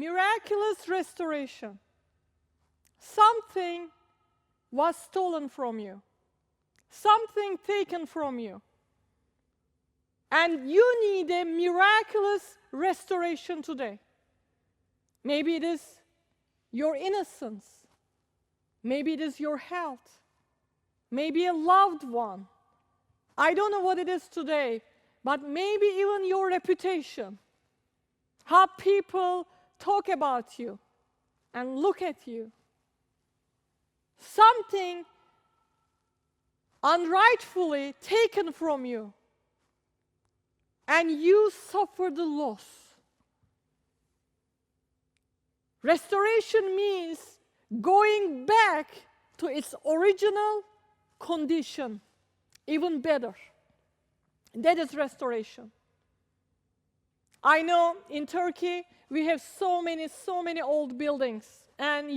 miraculous restoration. Something was stolen from you. Something taken from you. And you need a miraculous restoration today. Maybe it is your innocence. Maybe it is your health. Maybe a loved one. I don't know what it is today, but maybe even your reputation. How people talk about you and look at you. Something unrightfully taken from you, and you suffer the loss. Restoration means going back to its original condition, even better. That is restoration. I know in Turkey we have so many old buildings, and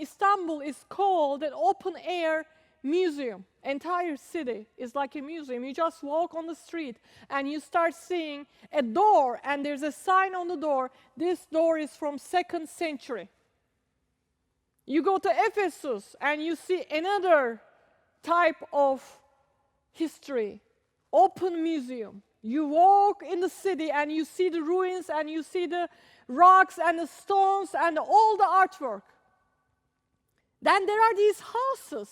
Istanbul is called an open air museum. Entire city is like a museum. You just walk on the street and you start seeing a door, and there's a sign on the door. This door is from 2nd century. You go to Ephesus and you see another type of history, open museum. You walk in the city and you see the ruins and you see the rocks and the stones and all the artwork. Then there are these houses,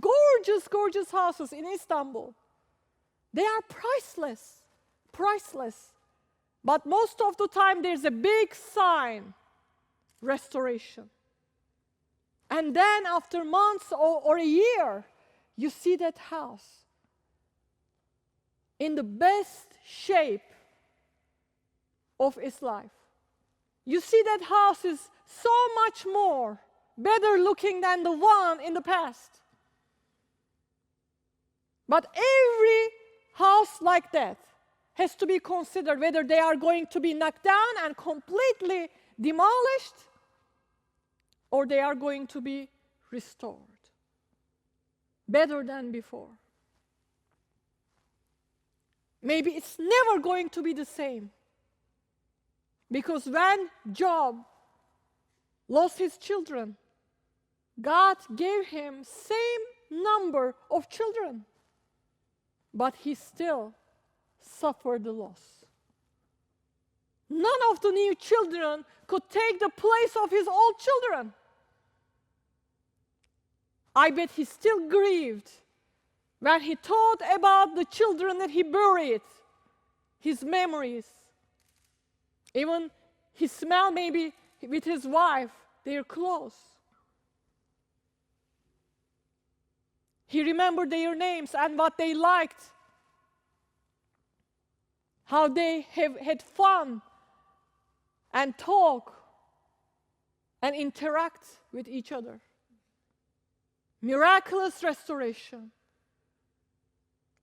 gorgeous, gorgeous houses in Istanbul. They are priceless, priceless. But most of the time there's a big sign, restoration. And then after months or a year, you see that house in the best shape of its life. You see that house is so much more better looking than the one in the past. But every house like that has to be considered, whether they are going to be knocked down and completely demolished, or they are going to be restored better than before. Maybe it's never going to be the same. Because when Job lost his children, God gave him same number of children, but he still suffered the loss. None of the new children could take the place of his old children. I bet he still grieved when he thought about the children that he buried, his memories. Even he smelled maybe with his wife, their clothes. He remembered their names and what they liked, how they have had fun and talk and interact with each other. Miraculous restoration.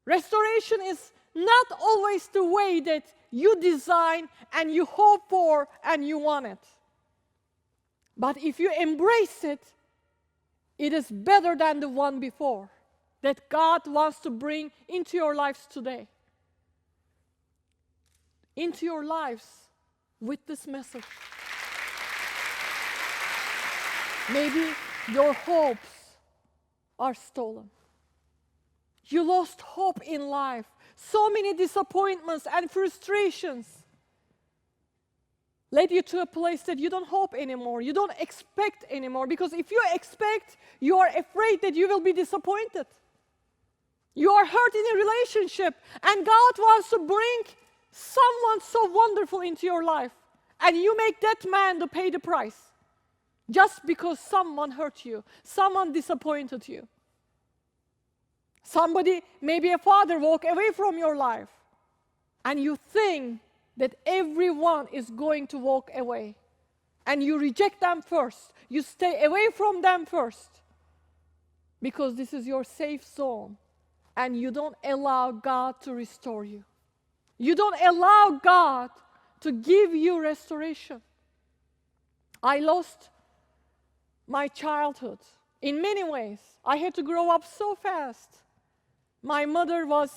Restoration is not always the way that you design and you hope for and you want it. But if you embrace it, it is better than the one before that God wants to bring into your lives today. Into your lives with this message. Maybe your hopes are stolen. You lost hope in life. So many disappointments and frustrations led you to a place that you don't hope anymore. You don't expect anymore. Because if you expect, you are afraid that you will be disappointed. You are hurt in a relationship, and God wants to bring someone so wonderful into your life, and you make that man to pay the price just because someone hurt you, someone disappointed you. Somebody, maybe a father, walk away from your life, and you think that everyone is going to walk away, and you reject them first. You stay away from them first because this is your safe zone, and you don't allow God to restore you. You don't allow God to give you restoration. I lost my childhood in many ways. I had to grow up so fast. My mother was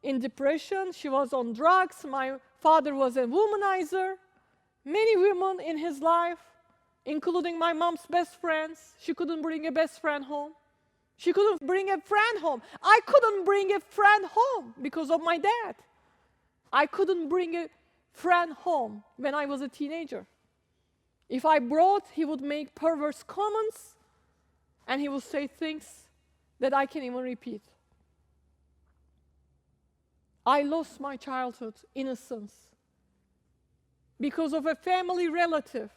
in depression. She was on drugs. My father was a womanizer. many women in his life, including my mom's best friends. She couldn't bring a best friend home. She couldn't bring a friend home. I couldn't bring a friend home because of my dad. I couldn't bring a friend home when I was a teenager. If I brought, he would make perverse comments and he would say things that I can't even repeat. I lost my childhood innocence because of a family relative.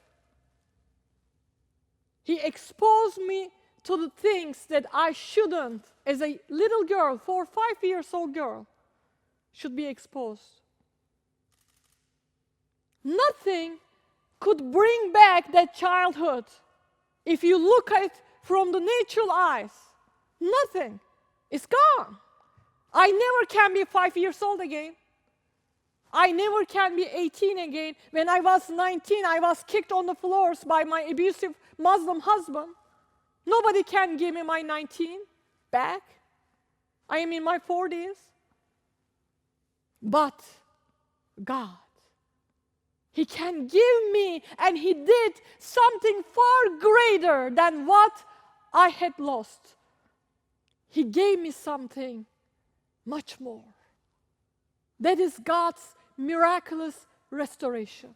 He exposed me to the things that I shouldn't, as a little girl, 4 or 5 years old girl, should be exposed. Nothing could bring back that childhood if you look at it from the natural eyes. Nothing. It's gone. I never can be 5 years old again. I never can be 18 again. When I was 19, I was kicked on the floors by my abusive Muslim husband. Nobody can give me my 19 back. I am in my 40s. But God, He can give me, and He did something far greater than what I had lost. He gave me something much more. That is God's miraculous restoration.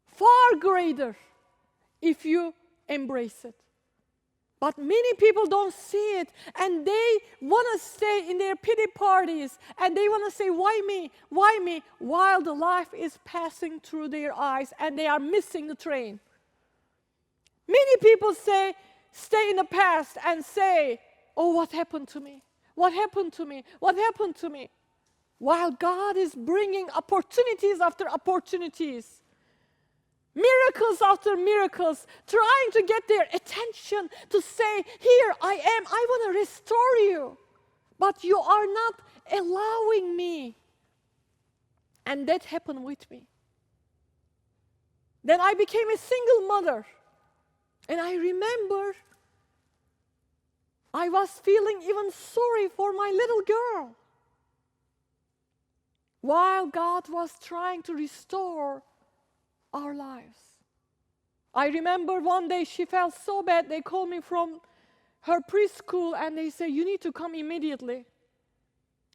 Far greater if you embrace it. But many people don't see it, and they want to stay in their pity parties, and they want to say, why me? Why me? While the life is passing through their eyes, and they are missing the train. Many people say, stay in the past and say, oh, what happened to me? What happened to me? What happened to me? While God is bringing opportunities after opportunities, miracles after miracles, trying to get their attention to say, here I am, I want to restore you, but you are not allowing me. And that happened with me. Then I became a single mother, and I remember I was feeling even sorry for my little girl, while God was trying to restore our lives. I remember one day she felt so bad, they called me from her preschool and they said, you need to come immediately.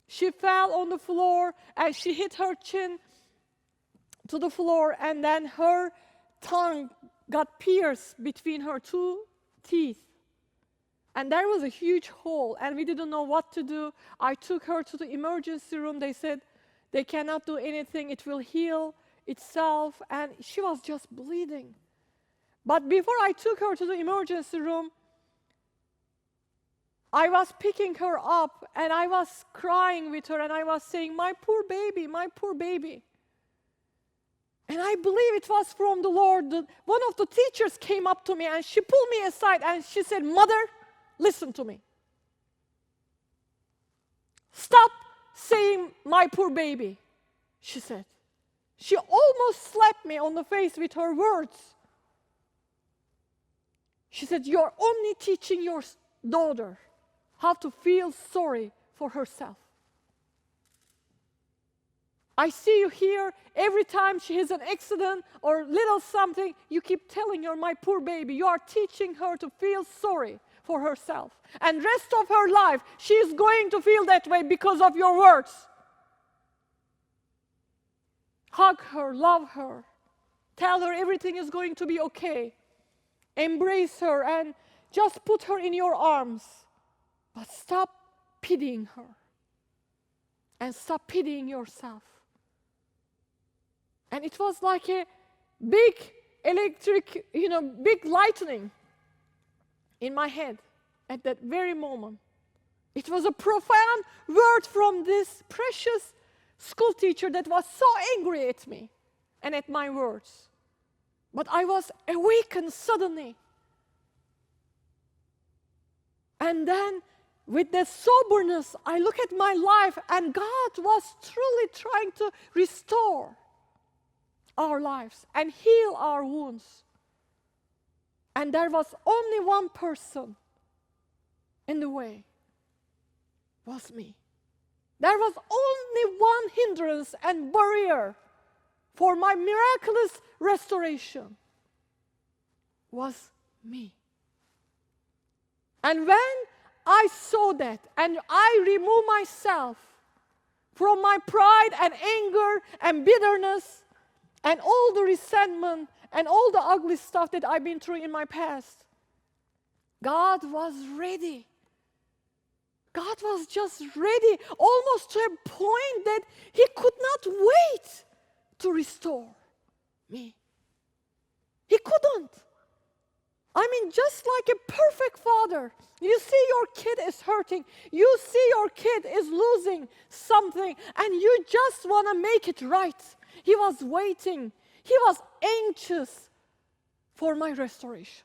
She fell on the floor and she hit her chin to the floor, and then her tongue got pierced between her 2 teeth. And there was a huge hole, and we didn't know what to do. I took her to the emergency room. They said they cannot do anything, it will heal itself, and she was just bleeding. But before I took her to the emergency room, I was picking her up, and I was crying with her, and I was saying, my poor baby, my poor baby. And I believe it was from the Lord. One of the teachers came up to me, and she pulled me aside, and she said, Mother, listen to me. Stop saying, my poor baby, she said. She almost slapped me on the face with her words. She said, you're only teaching your daughter how to feel sorry for herself. I see you here, every time she has an accident or little something, you keep telling her, my poor baby. You are teaching her to feel sorry for herself. And rest of her life, she is going to feel that way because of your words. Hug her, love her. Tell her everything is going to be okay. Embrace her and just put her in your arms. But stop pitying her. And stop pitying yourself. And it was like a big electric, big lightning in my head at that very moment. It was a profound word from this precious school teacher that was so angry at me and at my words. But I was awakened suddenly. And then with that soberness, I look at my life, and God was truly trying to restore our lives and heal our wounds. And there was only one person in the way, was me. There was only one hindrance and barrier, for my miraculous restoration was me. And when I saw that and I removed myself from my pride and anger and bitterness and all the resentment and all the ugly stuff that I've been through in my past, God was ready. God was just ready, almost to a point that He could not wait to restore me. He couldn't. I mean, just like a perfect father, you see your kid is hurting, you see your kid is losing something, and you just want to make it right. He was waiting. He was anxious for my restoration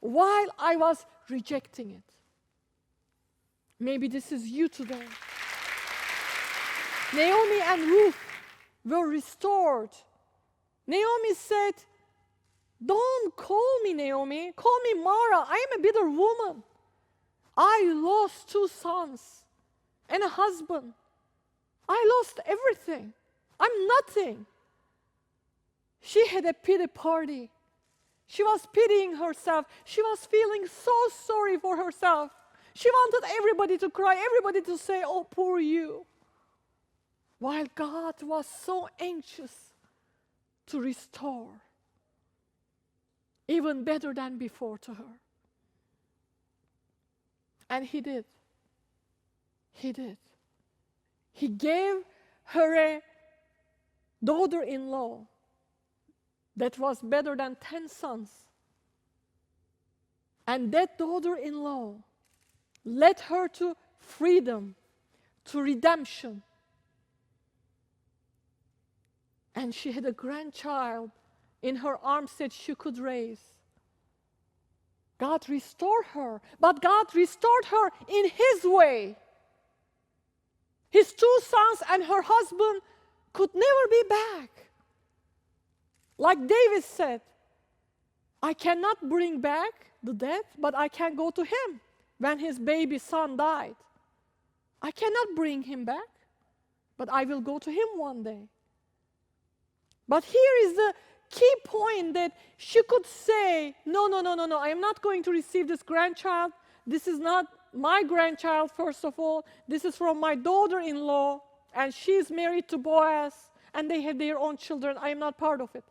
while I was rejecting it. Maybe this is you today. Naomi and Ruth were restored. Naomi said, "Don't call me Naomi, call me Mara. I am a bitter woman. I lost 2 sons and a husband. I lost everything. I'm nothing." She had a pity party. She was pitying herself. She was feeling so sorry for herself. She wanted everybody to cry, everybody to say, "Oh, poor you." While God was so anxious to restore, even better than before to her. And He did. He did. He gave her a daughter-in-law that was better than 10 sons. And that daughter-in-law led her to freedom, to redemption. And she had a grandchild in her arms that she could raise. God restored her, but God restored her in His way. His 2 sons and her husband could never be back. Like David said, "I cannot bring back the dead, but I can go to him." When his baby son died, "I cannot bring him back, but I will go to him one day." But here is the key point, that she could say, no, I am not going to receive this grandchild. This is not my grandchild, first of all. This is from my daughter-in-law, and she's married to Boaz, and they have their own children. I am not part of it.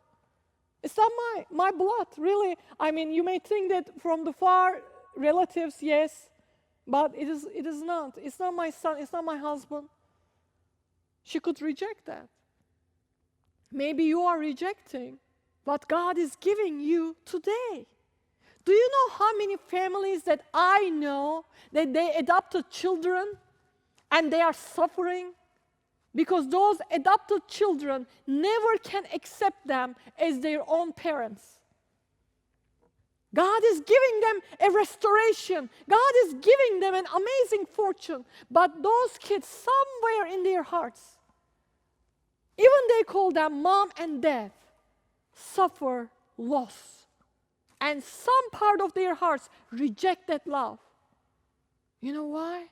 It's not my blood, really. I mean, you may think that from the far relatives, yes, but it is not. It's not my son, it's not my husband. She could reject that. Maybe you are rejecting what God is giving you today. Do you know how many families that I know that they adopted children and they are suffering because those adopted children never can accept them as their own parents? God is giving them a restoration. God is giving them an amazing fortune. But those kids, somewhere in their hearts, even they call them mom and dad, suffer loss. And some part of their hearts reject that love. You know why?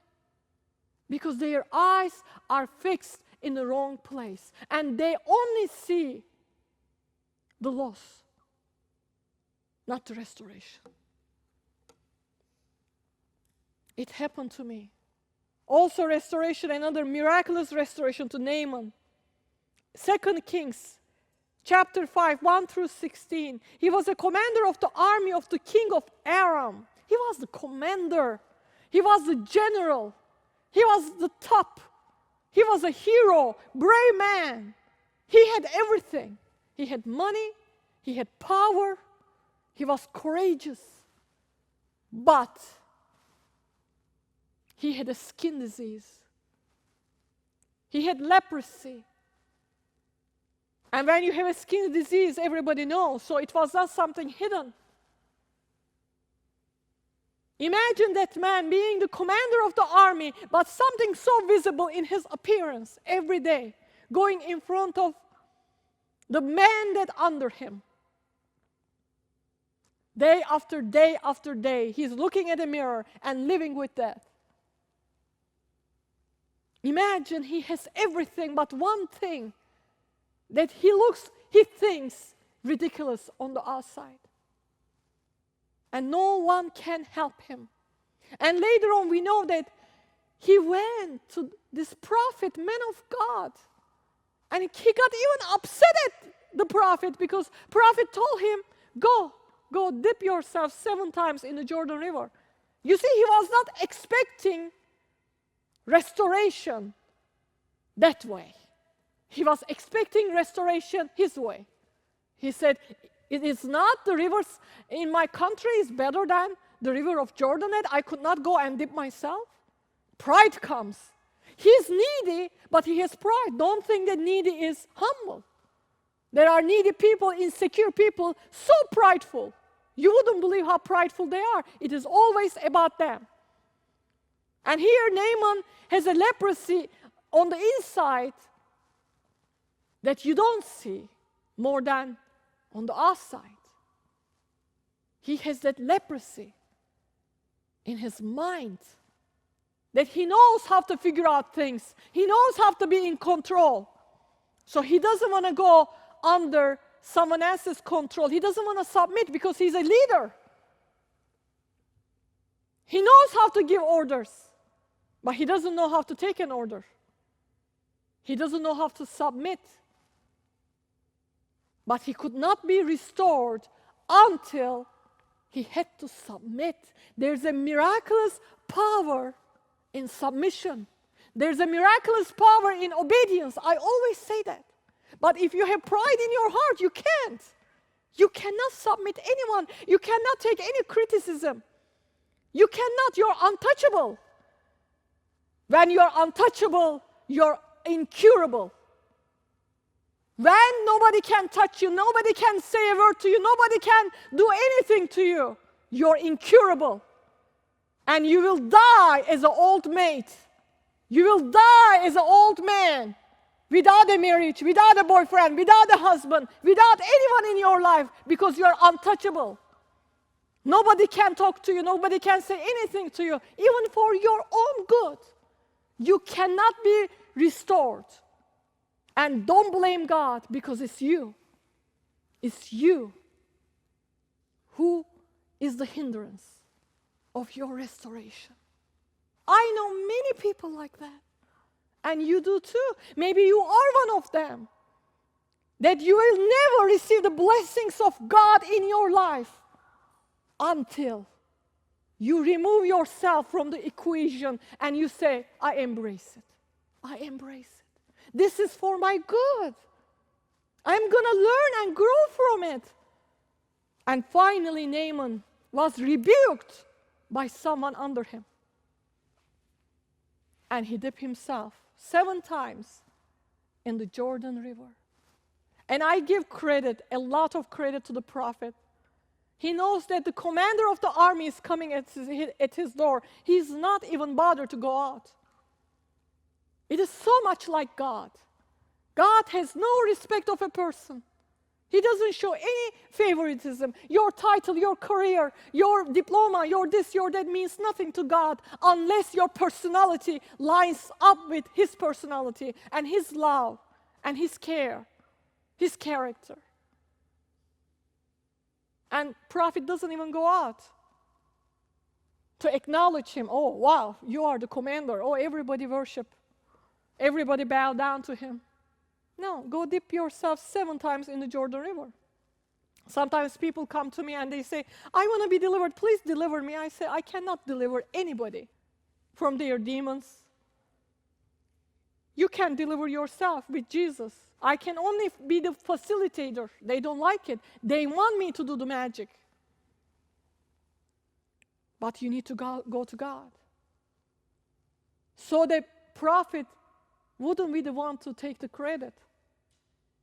Because their eyes are fixed in the wrong place. And they only see the loss, not the restoration. It happened to me. Also restoration, another miraculous restoration to Naaman. 2 Kings chapter 5, 1 through 16. He was a commander of the army of the king of Aram. He was the commander. He was the general. He was the top. He was a hero, brave man. He had everything. He had money. He had power. He was courageous. But he had a skin disease. He had leprosy. And when you have a skin disease, everybody knows, so it was not something hidden. Imagine that man being the commander of the army, but something so visible in his appearance every day, going in front of the men that under him. Day after day after day, he's looking at a mirror and living with that. Imagine he has everything but one thing that he thinks ridiculous on the outside. And no one can help him. And later on we know that he went to this prophet, man of God. And he got even upset at the prophet because prophet told him, go dip yourself 7 times in the Jordan River. You see, he was not expecting restoration that way. He was expecting restoration his way. He said, it is not the rivers in my country is better than the river of Jordan that I could not go and dip myself. Pride comes. He's needy, but he has pride. Don't think that needy is humble. There are needy people, insecure people, so prideful. You wouldn't believe how prideful they are. It is always about them. And here Naaman has a leprosy on the inside that you don't see more than on the outside. He has that leprosy in his mind that he knows how to figure out things. He knows how to be in control. So he doesn't want to go under someone else's control. He doesn't want to submit because he's a leader. He knows how to give orders, but he doesn't know how to take an order. He doesn't know how to submit. But he could not be restored until he had to submit. There's a miraculous power in submission. There's a miraculous power in obedience. I always say that. But if you have pride in your heart, you can't. You cannot submit anyone. You cannot take any criticism. You cannot. You're untouchable. When you're untouchable, you're incurable. When nobody can touch you, nobody can say a word to you, nobody can do anything to you, you're incurable. And you will die as an old mate. You will die as an old man without a marriage, without a boyfriend, without a husband, without anyone in your life because you're untouchable. Nobody can talk to you, nobody can say anything to you, even for your own good. You cannot be restored. And don't blame God because it's you. It's you who is the hindrance of your restoration. I know many people like that. And you do too. Maybe you are one of them. That you will never receive the blessings of God in your life until you remove yourself from the equation and you say, I embrace it. I embrace it. This is for my good. I'm going to learn and grow from it. And finally, Naaman was rebuked by someone under him. And he dipped himself 7 times in the Jordan River. And I give credit, a lot of credit to the prophet. He knows that the commander of the army is coming at his door. He's not even bothered to go out. It is so much like God. God has no respect of a person. He doesn't show any favoritism. Your title, your career, your diploma, your this, your that means nothing to God unless your personality lines up with His personality and His love and His care, His character. And prophet doesn't even go out to acknowledge him. Oh, wow, you are the commander. Oh, everybody worship. Everybody bow down to him. No, go dip yourself 7 times in the Jordan River. Sometimes people come to me and they say, I want to be delivered. Please deliver me. I say, I cannot deliver anybody from their demons. You can deliver yourself with Jesus. I can only be the facilitator. They don't like it. They want me to do the magic. But you need to go to God. So the prophet wouldn't be the one to take the credit,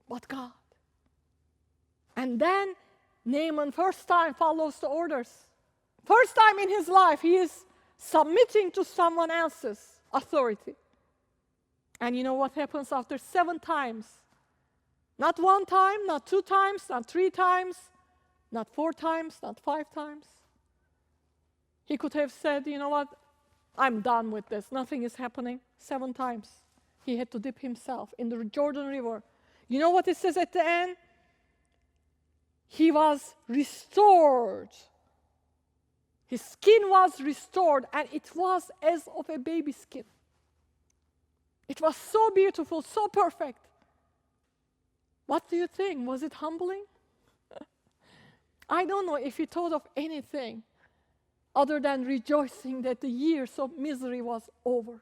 but God. And then Naaman first time follows the orders. First time in his life he is submitting to someone else's authority. And you know what happens after 7 times? Not 1 time, not 2 times, not 3 times, not 4 times, not 5 times. He could have said, you know what, I'm done with this. Nothing is happening. 7 times. He had to dip himself in the Jordan River. You know what it says at the end? He was restored. His skin was restored, and it was as of a baby skin. It was so beautiful, so perfect. What do you think? Was it humbling? I don't know if he thought of anything other than rejoicing that the years of misery was over.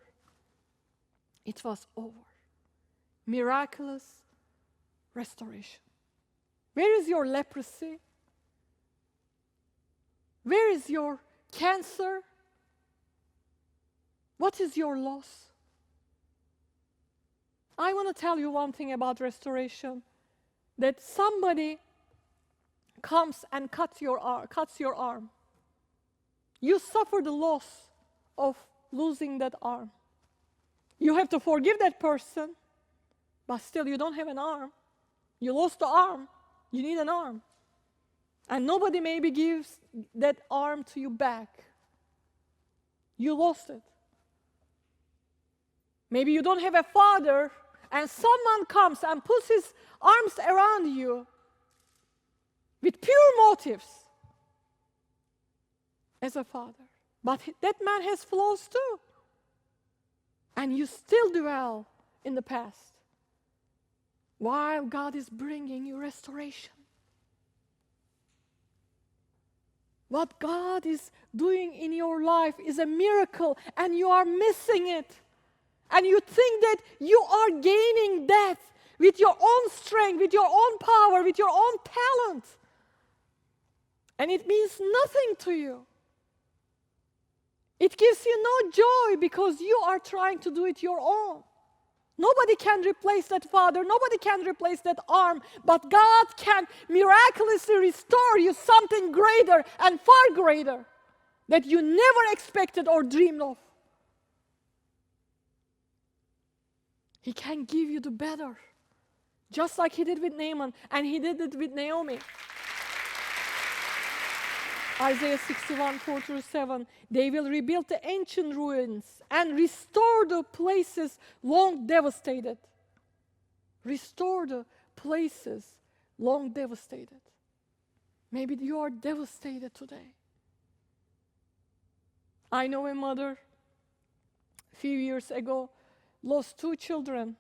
It was over. Miraculous restoration. Where is your leprosy? Where is your cancer? What is your loss? I want to tell you one thing about restoration, that somebody comes and cuts your arm. You suffer the loss of losing that arm. You have to forgive that person, but still you don't have an arm. You lost the arm. You need an arm. And nobody maybe gives that arm to you back. You lost it. Maybe you don't have a father, and someone comes and puts his arms around you with pure motives as a father. But that man has flaws too. And you still dwell in the past while God is bringing you restoration. What God is doing in your life is a miracle, and you are missing it. And you think that you are gaining that with your own strength, with your own power, with your own talent. And it means nothing to you. It gives you no joy because you are trying to do it your own. Nobody can replace that father. Nobody can replace that arm. But God can miraculously restore you something greater and far greater that you never expected or dreamed of. He can give you the better, just like he did with Naaman, and he did it with Naomi. Isaiah 61, 4-7, they will rebuild the ancient ruins and restore the places long devastated. Restore the places long devastated. Maybe you are devastated today. I know a mother a few years ago lost 2 children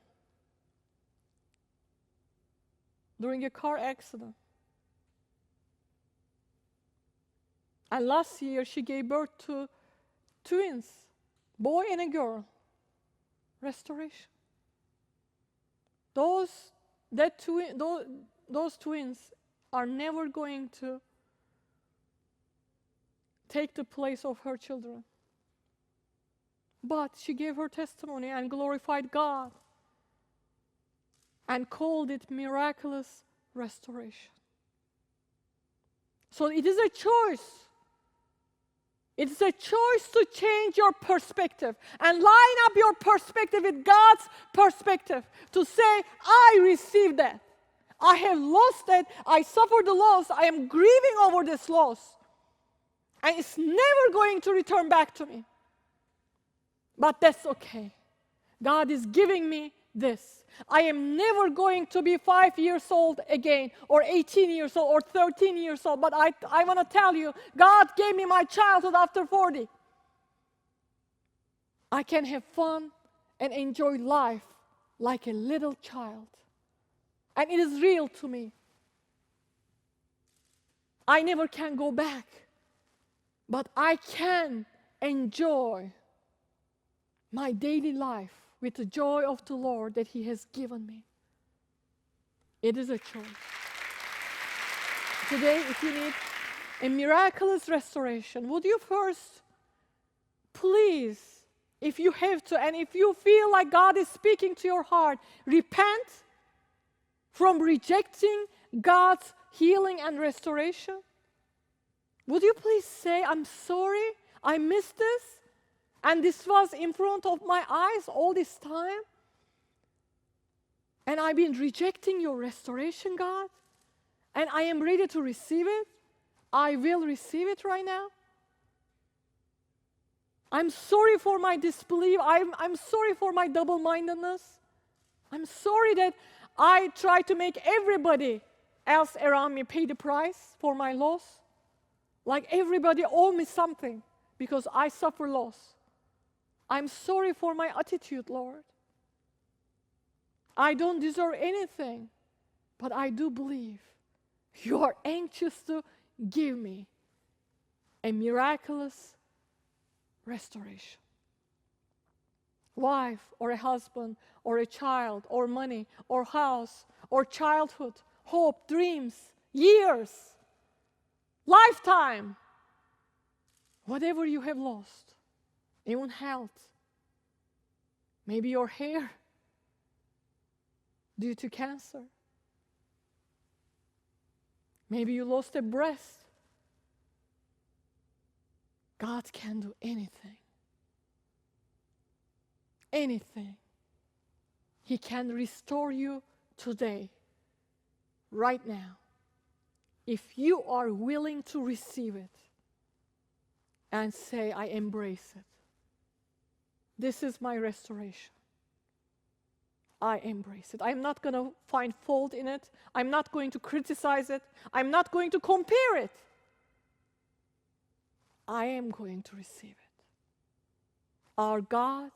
during a car accident. And last year, she gave birth to twins, boy and a girl. Restoration. Those twins are never going to take the place of her children. But she gave her testimony and glorified God and called it miraculous restoration. So it is a choice. It's a choice to change your perspective and line up your perspective with God's perspective. To say, I received that. I have lost that. I suffered the loss. I am grieving over this loss. And it's never going to return back to me. But that's okay. God is giving me this. I am never going to be 5 years old again, or 18 years old, or 13 years old. But I want to tell you, God gave me my childhood after 40. I can have fun and enjoy life like a little child. And it is real to me. I never can go back. But I can enjoy my daily life with the joy of the Lord that He has given me. It is a choice. Today, if you need a miraculous restoration, would you first, please, if you have to, and if you feel like God is speaking to your heart, repent from rejecting God's healing and restoration? Would you please say, I'm sorry, I missed this, and this was in front of my eyes all this time, and I've been rejecting your restoration, God, and I am ready to receive it. I will receive it right now. I'm sorry for my disbelief. I'm sorry for my double-mindedness. I'm sorry that I try to make everybody else around me pay the price for my loss. Like everybody owe me something because I suffer loss. I'm sorry for my attitude, Lord. I don't deserve anything, but I do believe you are anxious to give me a miraculous restoration. Wife or a husband or a child or money or house or childhood, hope, dreams, years, lifetime, whatever you have lost, even health, maybe your hair due to cancer, maybe you lost a breast. God can do anything. Anything. He can restore you today, right now, if you are willing to receive it and say, I embrace it. This is my restoration. I embrace it. I'm not going to find fault in it. I'm not going to criticize it. I'm not going to compare it. I am going to receive it. Our God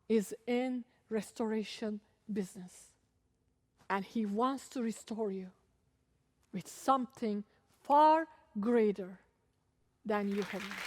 is in restoration business, and He wants to restore you with something far greater than you have lost.